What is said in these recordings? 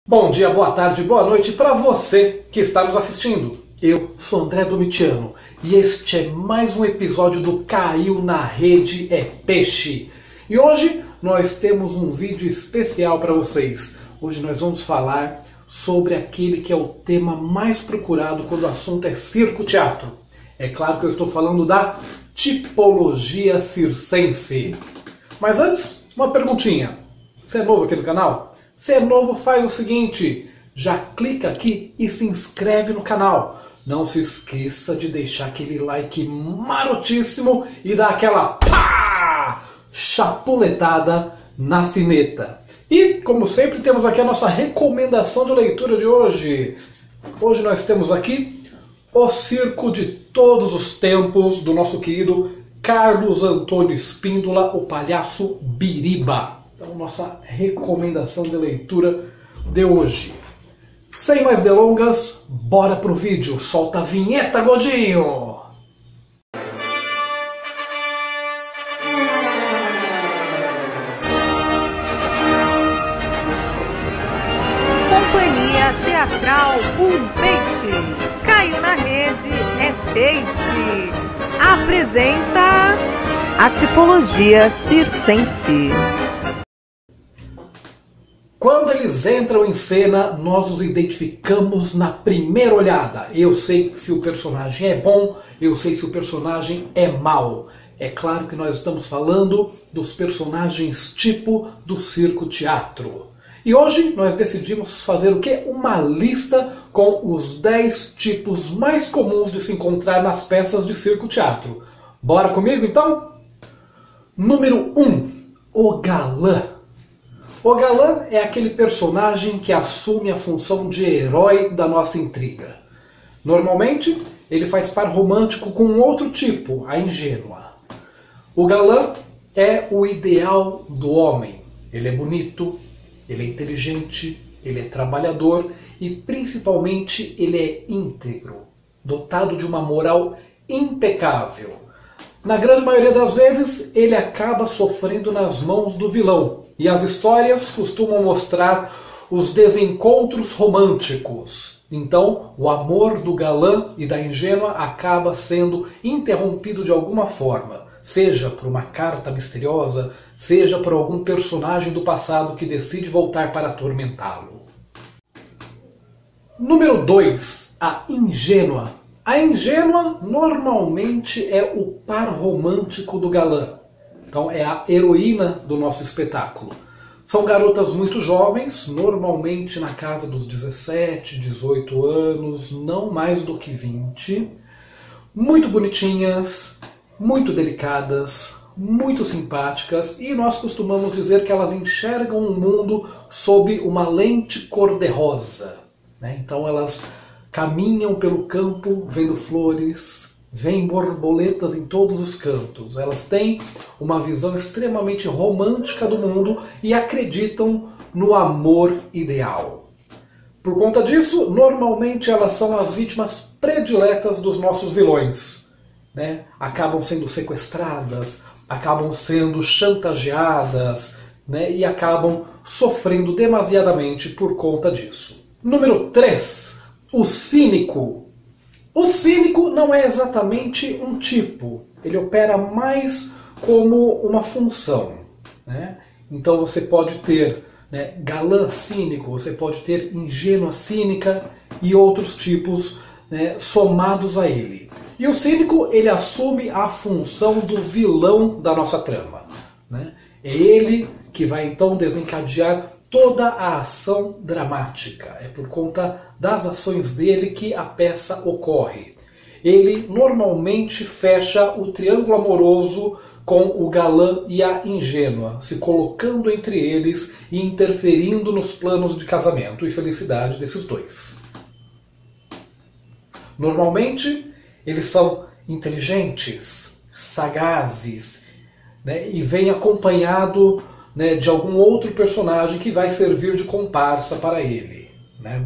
Bom dia, boa tarde, boa noite para você que está nos assistindo. Eu sou André Domitiano e este é mais um episódio do Caiu na Rede é Peixe. E hoje nós temos um vídeo especial para vocês. Hoje nós vamos falar sobre aquele que é o tema mais procurado quando o assunto é circo-teatro. É claro que eu estou falando da tipologia circense. Mas antes, uma perguntinha. Você é novo aqui no canal? Se é novo, faz o seguinte, já clica aqui e se inscreve no canal. Não se esqueça de deixar aquele like marotíssimo e dar aquela chapuletada na sineta. E, como sempre, temos aqui a nossa recomendação de leitura de hoje. Hoje nós temos aqui O Circo de Todos os Tempos, do nosso querido Carlos Antônio Espíndola, o Palhaço Biriba. Então, nossa recomendação de leitura de hoje. Sem mais delongas, bora pro vídeo. Solta a vinheta, Godinho! Companhia Teatral Um Peixe. Caiu na Rede é Peixe. Apresenta a tipologia circense. Quando eles entram em cena, nós os identificamos na primeira olhada. Eu sei se o personagem é bom, eu sei se o personagem é mau. É claro que nós estamos falando dos personagens tipo do circo-teatro. E hoje nós decidimos fazer o quê? Uma lista com os 10 tipos mais comuns de se encontrar nas peças de circo-teatro. Bora comigo então? Número 1. O galã. O galã é aquele personagem que assume a função de herói da nossa intriga. Normalmente, ele faz par romântico com outro tipo, a ingênua. O galã é o ideal do homem. Ele é bonito, ele é inteligente, ele é trabalhador e, principalmente, ele é íntegro, dotado de uma moral impecável. Na grande maioria das vezes, ele acaba sofrendo nas mãos do vilão. E as histórias costumam mostrar os desencontros românticos. Então, o amor do galã e da ingênua acaba sendo interrompido de alguma forma. Seja por uma carta misteriosa, seja por algum personagem do passado que decide voltar para atormentá-lo. Número 2. A ingênua. A ingênua normalmente é o par romântico do galã. Então é a heroína do nosso espetáculo. São garotas muito jovens, normalmente na casa dos 17, 18 anos, não mais do que 20. Muito bonitinhas, muito delicadas, muito simpáticas e nós costumamos dizer que elas enxergam o mundo sob uma lente cor-de-rosa. Então elas caminham pelo campo vendo flores, veem borboletas em todos os cantos. Elas têm uma visão extremamente romântica do mundo e acreditam no amor ideal. Por conta disso, normalmente elas são as vítimas prediletas dos nossos vilões. Acabam sendo sequestradas, acabam sendo chantageadas, e acabam sofrendo demasiadamente por conta disso. Número 3. O cínico. O cínico não é exatamente um tipo, ele opera mais como uma função. Então você pode ter galã cínico, você pode ter ingênua cínica e outros tipos somados a ele. E o cínico, ele assume a função do vilão da nossa trama. É ele que vai então desencadear toda a ação dramática. É por conta das ações dele que a peça ocorre. Ele normalmente fecha o triângulo amoroso com o galã e a ingênua, se colocando entre eles e interferindo nos planos de casamento e felicidade desses dois. Normalmente, eles são inteligentes, sagazes, e vem acompanhado de algum outro personagem que vai servir de comparsa para ele.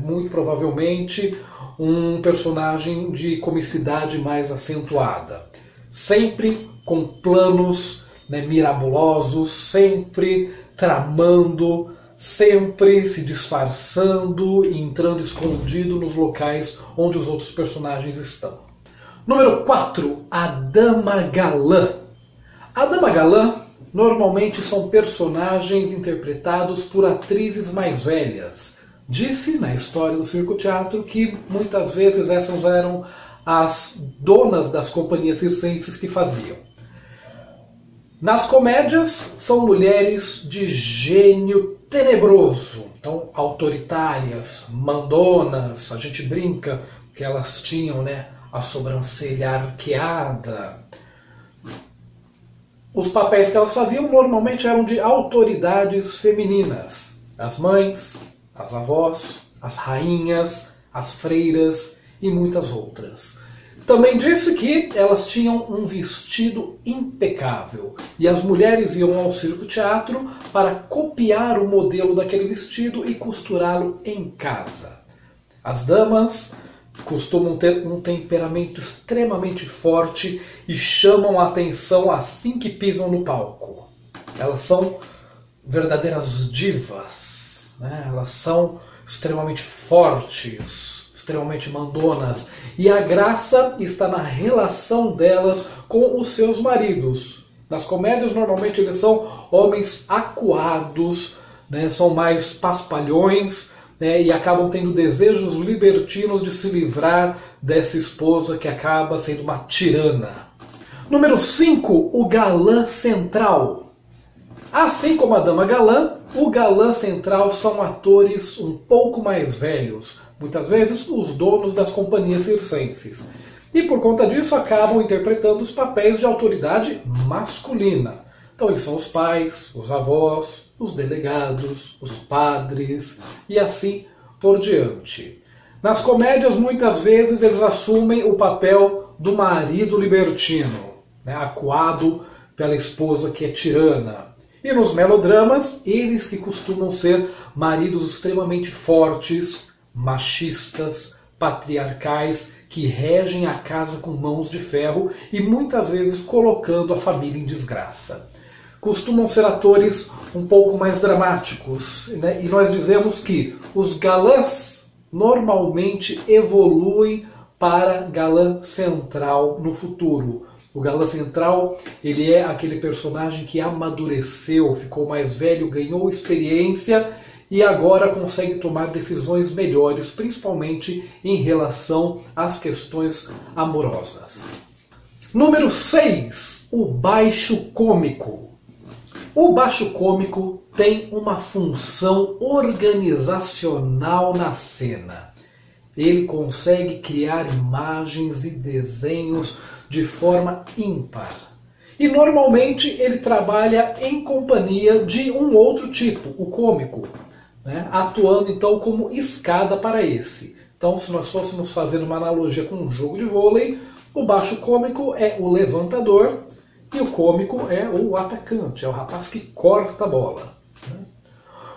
Muito provavelmente um personagem de comicidade mais acentuada. Sempre com planos mirabolosos, sempre tramando, sempre se disfarçando e entrando escondido nos locais onde os outros personagens estão. Número 4, a Dama Galã. A Dama Galã normalmente são personagens interpretados por atrizes mais velhas. Disse na história do circo-teatro que muitas vezes essas eram as donas das companhias circenses que faziam. Nas comédias, são mulheres de gênio tenebroso, então autoritárias, mandonas, a gente brinca que elas tinham, a sobrancelha arqueada. Os papéis que elas faziam normalmente eram de autoridades femininas, as mães, as avós, as rainhas, as freiras e muitas outras. Também disse que elas tinham um vestido impecável e as mulheres iam ao circo-teatro para copiar o modelo daquele vestido e costurá-lo em casa. As damas costumam ter um temperamento extremamente forte e chamam a atenção assim que pisam no palco. Elas são verdadeiras divas, Elas são extremamente fortes, extremamente mandonas, e a graça está na relação delas com os seus maridos. Nas comédias, normalmente, eles são homens acuados, são mais paspalhões, e acabam tendo desejos libertinos de se livrar dessa esposa que acaba sendo uma tirana. Número 5, o galã central. Assim como a Dama Galã, o galã central são atores um pouco mais velhos, muitas vezes os donos das companhias circenses. E por conta disso acabam interpretando os papéis de autoridade masculina. Então eles são os pais, os avós, os delegados, os padres e assim por diante. Nas comédias, muitas vezes, eles assumem o papel do marido libertino, acuado pela esposa que é tirana. E nos melodramas, eles que costumam ser maridos extremamente fortes, machistas, patriarcais, que regem a casa com mãos de ferro e muitas vezes colocando a família em desgraça. Costumam ser atores um pouco mais dramáticos, e nós dizemos que os galãs normalmente evoluem para galã central no futuro. O galã central, ele é aquele personagem que amadureceu, ficou mais velho, ganhou experiência e agora consegue tomar decisões melhores, principalmente em relação às questões amorosas. Número 6, o baixo cômico. O baixo cômico tem uma função organizacional na cena. Ele consegue criar imagens e desenhos de forma ímpar. E normalmente ele trabalha em companhia de um outro tipo, o cômico, atuando então como escada para esse. Então, se nós fôssemos fazer uma analogia com um jogo de vôlei, o baixo cômico é o levantador e o cômico é o atacante, é o rapaz que corta a bola.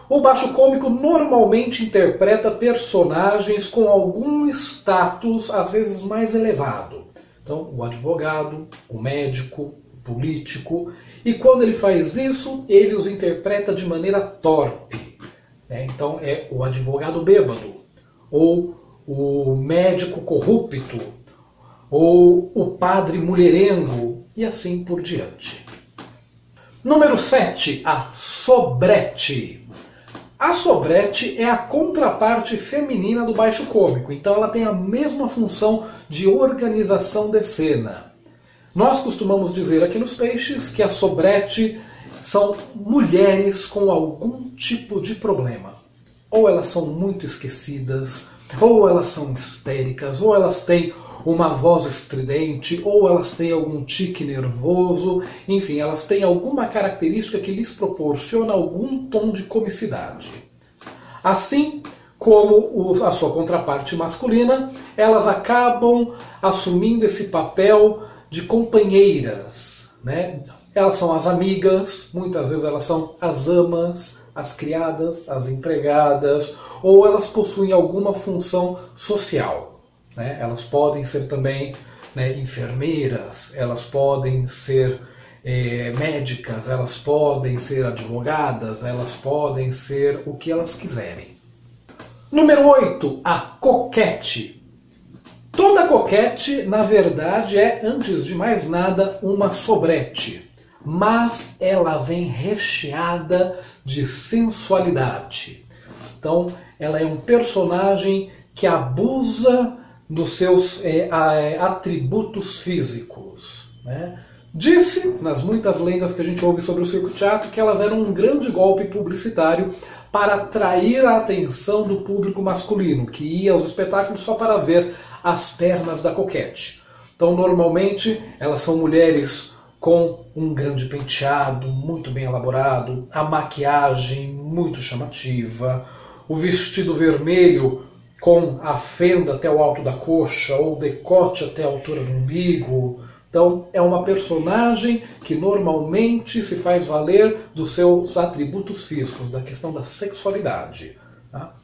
O baixo cômico normalmente interpreta personagens com algum status, às vezes mais elevado. Então, o advogado, o médico, o político. E quando ele faz isso, ele os interpreta de maneira torpe. Então, é o advogado bêbado, ou o médico corrupto, ou o padre mulherengo, e assim por diante. Número 7, a sobrete. A sobrete é a contraparte feminina do baixo cômico, então ela tem a mesma função de organização de cena. Nós costumamos dizer aqui nos Peixes que a sobrete são mulheres com algum tipo de problema. Ou elas são muito esquecidas, ou elas são histéricas, ou elas têm uma voz estridente, ou elas têm algum tique nervoso, enfim, elas têm alguma característica que lhes proporciona algum tom de comicidade. Assim como a sua contraparte masculina, elas acabam assumindo esse papel de companheiras, Elas são as amigas, muitas vezes elas são as amas, as criadas, as empregadas, ou elas possuem alguma função social. Elas podem ser também enfermeiras, elas podem ser médicas, elas podem ser advogadas, elas podem ser o que elas quiserem. Número 8, a coquette. Toda coquette, na verdade, é, antes de mais nada, uma soubrette. Mas ela vem recheada de sensualidade. Então, ela é um personagem que abusa dos seus atributos físicos, né? Disse, nas muitas lendas que a gente ouve sobre o circo-teatro, que elas eram um grande golpe publicitário para atrair a atenção do público masculino, que ia aos espetáculos só para ver as pernas da coquette. Então, normalmente, elas são mulheres com um grande penteado, muito bem elaborado, a maquiagem muito chamativa, o vestido vermelho com a fenda até o alto da coxa, ou o decote até a altura do umbigo. Então, é uma personagem que normalmente se faz valer dos seus atributos físicos, da questão da sexualidade. Tá?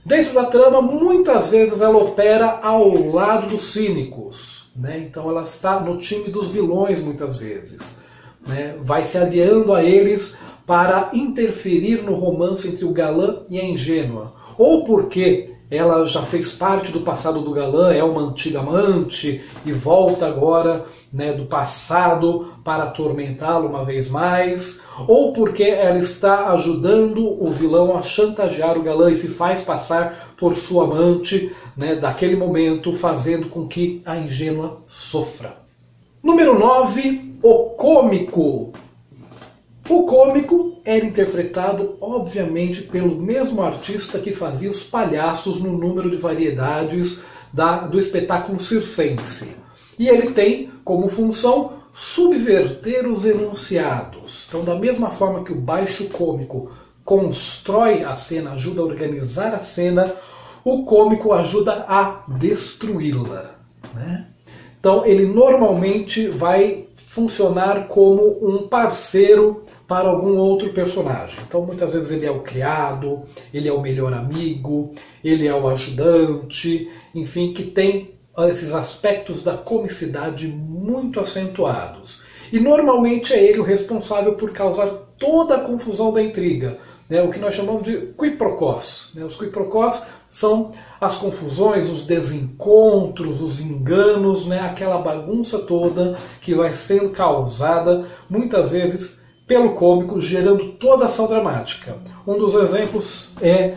Dentro da trama, muitas vezes ela opera ao lado dos cínicos, né? Então ela está no time dos vilões muitas vezes, né? Vai se aliando a eles para interferir no romance entre o galã e a ingênua. Ou porque ela já fez parte do passado do galã, é uma antiga amante e volta agora, né, do passado para atormentá-lo uma vez mais, ou porque ela está ajudando o vilão a chantagear o galã e se faz passar por sua amante, né, daquele momento, fazendo com que a ingênua sofra. Número 9, o cômico. O cômico era interpretado, obviamente, pelo mesmo artista que fazia os palhaços no número de variedades do espetáculo circense. E ele tem como função subverter os enunciados. Então, da mesma forma que o baixo cômico constrói a cena, ajuda a organizar a cena, o cômico ajuda a destruí-la, né? Então, ele normalmente vai funcionar como um parceiro para algum outro personagem. Então, muitas vezes ele é o criado, ele é o melhor amigo, ele é o ajudante, enfim, que tem esses aspectos da comicidade muito acentuados. E normalmente é ele o responsável por causar toda a confusão da intriga, né? O que nós chamamos de quiproquós, né? Os quiproquós são as confusões, os desencontros, os enganos, né? Aquela bagunça toda que vai sendo causada muitas vezes pelo cômico, gerando toda a ação dramática. Um dos exemplos é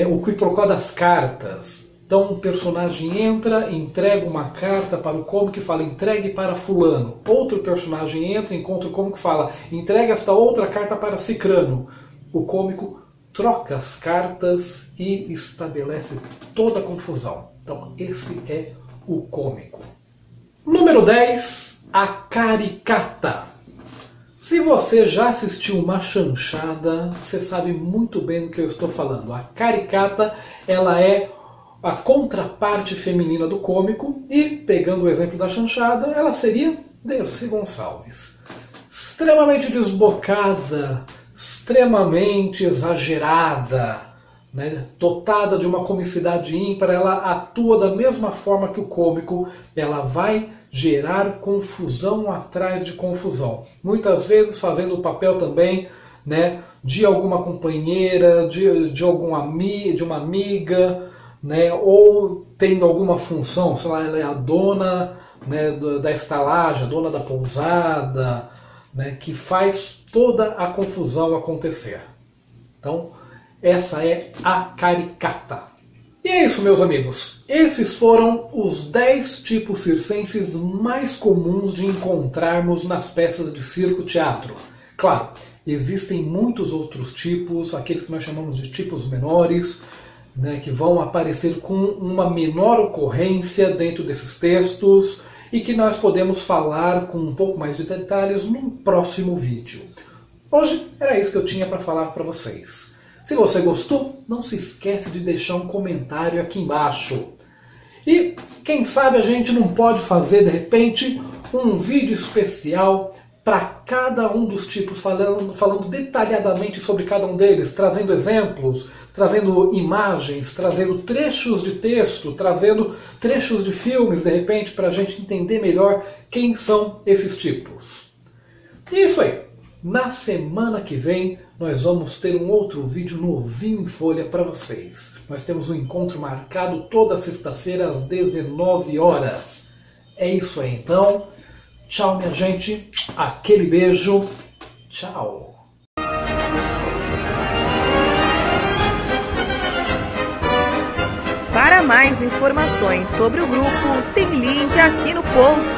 o quiproquó das cartas. Então um personagem entra, entrega uma carta para o cômico e fala, entregue para fulano. Outro personagem entra, encontra o cômico e fala, entregue esta outra carta para cicrano. O cômico troca as cartas e estabelece toda a confusão. Então esse é o cômico. Número 10, a caricata. Se você já assistiu uma chanchada, você sabe muito bem do que eu estou falando. A caricata, ela é a contraparte feminina do cômico e, pegando o exemplo da chanchada, ela seria Dercy Gonçalves. Extremamente desbocada, extremamente exagerada, né, dotada de uma comicidade ímpar, ela atua da mesma forma que o cômico, ela vai gerar confusão atrás de confusão. Muitas vezes fazendo o papel também, né, de alguma companheira, de uma amiga, né, ou tendo alguma função, sei lá, ela é a dona, né, da estalagem, a dona da pousada, né, que faz toda a confusão acontecer. Então, essa é a caricata. E é isso, meus amigos. Esses foram os 10 tipos circenses mais comuns de encontrarmos nas peças de circo-teatro. Claro, existem muitos outros tipos, aqueles que nós chamamos de tipos menores, né, que vão aparecer com uma menor ocorrência dentro desses textos e que nós podemos falar com um pouco mais de detalhes num próximo vídeo. Hoje era isso que eu tinha para falar para vocês. Se você gostou, não se esquece de deixar um comentário aqui embaixo. E quem sabe a gente não pode fazer de repente um vídeo especial para cada um dos tipos, falando detalhadamente sobre cada um deles, trazendo exemplos, trazendo imagens, trazendo trechos de texto, trazendo trechos de filmes, de repente, para a gente entender melhor quem são esses tipos. E é isso aí. Na semana que vem, nós vamos ter um outro vídeo novinho em folha para vocês. Nós temos um encontro marcado toda sexta-feira às 19 horas. É isso aí, então. Tchau, minha gente. Aquele beijo. Tchau. Para mais informações sobre o grupo, tem link aqui no post.